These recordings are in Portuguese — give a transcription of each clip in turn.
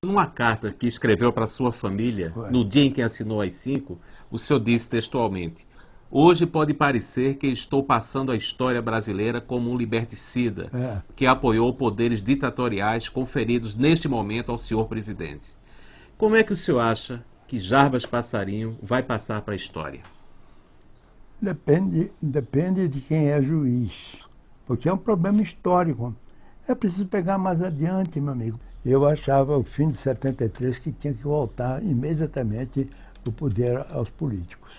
Numa carta que escreveu para sua família, no dia em que assinou as 5, o senhor disse textualmente: "Hoje pode parecer que estou passando a história brasileira como um liberticida que apoiou poderes ditatoriais conferidos neste momento ao senhor presidente." Como é que o senhor acha que Jarbas Passarinho vai passar para a história? Depende de quem é juiz, porque é um problema histórico. É preciso pegar mais adiante, meu amigo. Eu achava, ao fim de 73, que tinha que voltar imediatamente o poder aos políticos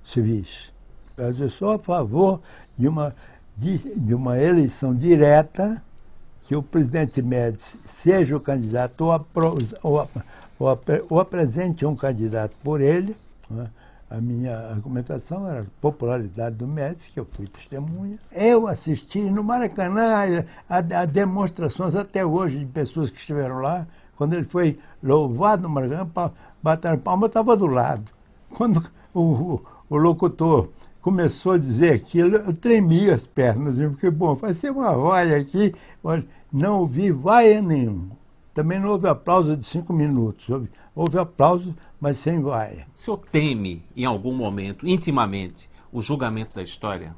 civis. Eu sou a favor de uma eleição direta, que o presidente Médici seja o candidato ou apresente um candidato por ele, né? A minha argumentação era a popularidade do Médici, que eu fui testemunha. Eu assisti no Maracanã a demonstrações até hoje de pessoas que estiveram lá. Quando ele foi louvado no Maracanã, bateram palma, eu estava do lado. Quando o locutor começou a dizer aquilo, eu tremia as pernas, porque, bom, vai ser uma vaia aqui. Não ouvi vaia nenhuma. Também não houve aplauso de 5 minutos. Houve aplauso, mas sem vaia. O senhor teme, em algum momento, intimamente, o julgamento da história?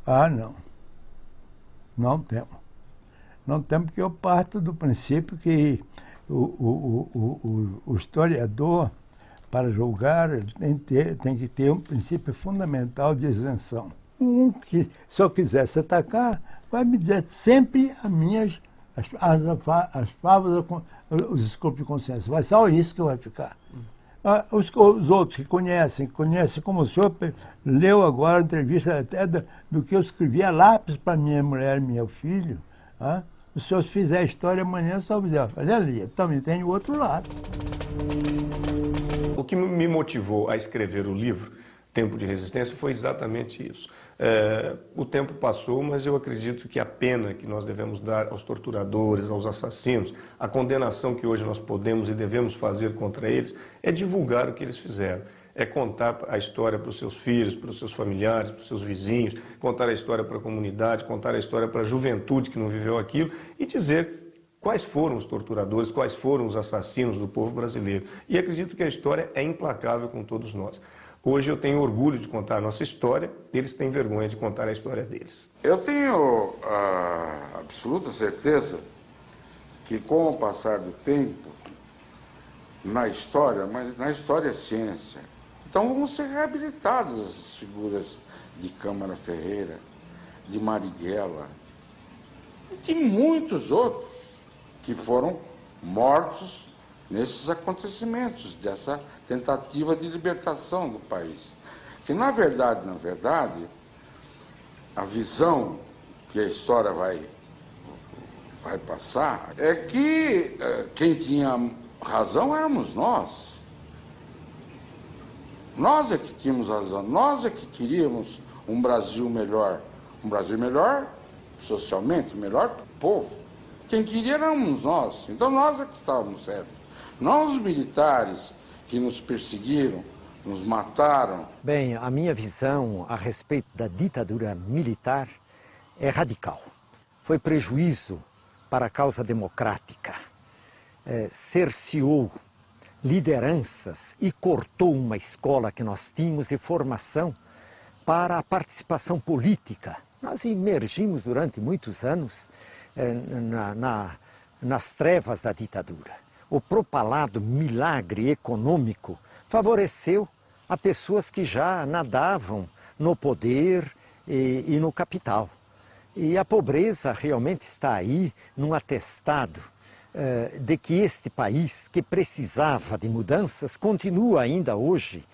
Ah, não. Não temo. Não temo, porque eu parto do princípio que o historiador, para julgar, tem que ter um princípio fundamental de isenção. Que, se eu quisesse atacar, vai me dizer sempre as favas, os desculpos de consciência. Vai só isso que vai ficar. Os outros que conhecem como o senhor leu agora a entrevista até do que eu escrevi a lápis para minha mulher e meu filho. O senhor, se fizer a história amanhã, só vai dizer: olha ali, também tem o outro lado. O que me motivou a escrever o livro Tempo de Resistência foi exatamente isso. O tempo passou, mas eu acredito que a pena que nós devemos dar aos torturadores, aos assassinos, a condenação que hoje nós podemos e devemos fazer contra eles, é divulgar o que eles fizeram. É contar a história para os seus filhos, para os seus familiares, para os seus vizinhos, contar a história para a comunidade, contar a história para a juventude que não viveu aquilo e dizer quais foram os torturadores, quais foram os assassinos do povo brasileiro. E acredito que a história é implacável com todos nós. Hoje eu tenho orgulho de contar a nossa história, eles têm vergonha de contar a história deles. Eu tenho a absoluta certeza que, com o passar do tempo, na história, mas na história é ciência, então vão ser reabilitadas as figuras de Câmara Ferreira, de Marighella e de muitos outros que foram mortos nesses acontecimentos, dessa tentativa de libertação do país. Que, na verdade, a visão que a história vai passar é que quem tinha razão éramos nós. Nós é que tínhamos razão, nós é que queríamos um Brasil melhor socialmente, melhor para o povo. Quem queria éramos nós, então nós é que estávamos certos. Não os militares que nos perseguiram, nos mataram. Bem, a minha visão a respeito da ditadura militar é radical. Foi prejuízo para a causa democrática. Cerceou lideranças e cortou uma escola que nós tínhamos de formação para a participação política. Nós emergimos durante muitos anos nas trevas da ditadura. O propalado milagre econômico favoreceu a pessoas que já nadavam no poder e no capital. E a pobreza realmente está aí num atestado de que este país, que precisava de mudanças, continua ainda hoje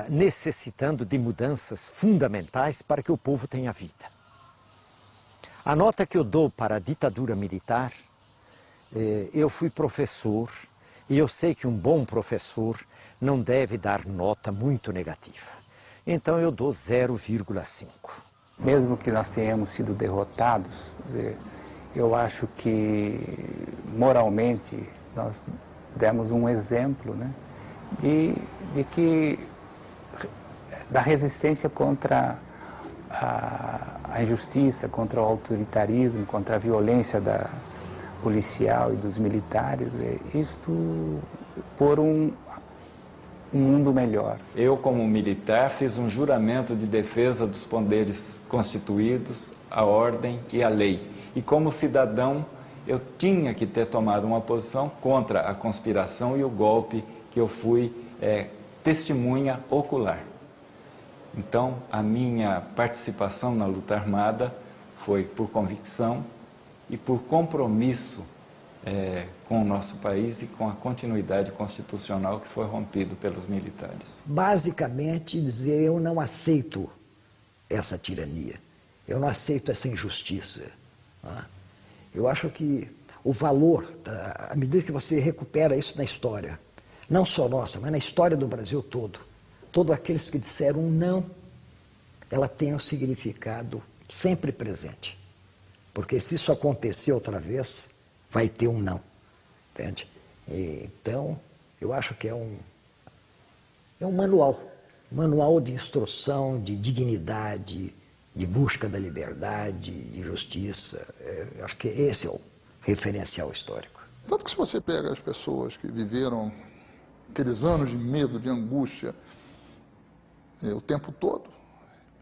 necessitando de mudanças fundamentais para que o povo tenha vida. A nota que eu dou para a ditadura militar, eu fui professor e eu sei que um bom professor não deve dar nota muito negativa. Então eu dou 0,5. Mesmo que nós tenhamos sido derrotados, eu acho que moralmente nós demos um exemplo, né, da resistência contra a injustiça, contra o autoritarismo, contra a violência policial e dos militares, isto por um mundo melhor. Eu, como militar, fiz um juramento de defesa dos poderes constituídos, a ordem e a lei. E como cidadão, eu tinha que ter tomado uma posição contra a conspiração e o golpe que eu fui testemunha ocular. Então, a minha participação na luta armada foi por convicção e por compromisso com o nosso país e com a continuidade constitucional que foi rompido pelos militares. Basicamente, dizer eu não aceito essa tirania, eu não aceito essa injustiça. Né? Eu acho que o valor, à medida que você recupera isso na história, não só nossa, mas na história do Brasil todo, todos aqueles que disseram não, ela tem um significado sempre presente. Porque se isso acontecer outra vez, vai ter um não, entende? Então, eu acho que é um manual de instrução, de dignidade, de busca da liberdade, de justiça. Eu acho que esse é o referencial histórico. Tanto que se você pega as pessoas que viveram aqueles anos de medo, de angústia, o tempo todo,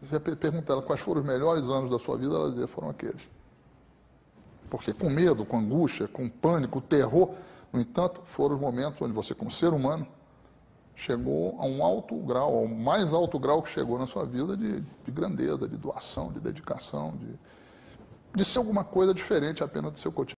você pergunta a ela quais foram os melhores anos da sua vida, ela dizia, foram aqueles. Porque com medo, com angústia, com pânico, terror, no entanto, foram os momentos onde você, como ser humano, chegou a um alto grau, ao mais alto grau que chegou na sua vida de grandeza, de doação, de dedicação, de ser alguma coisa diferente apenas do seu cotidiano.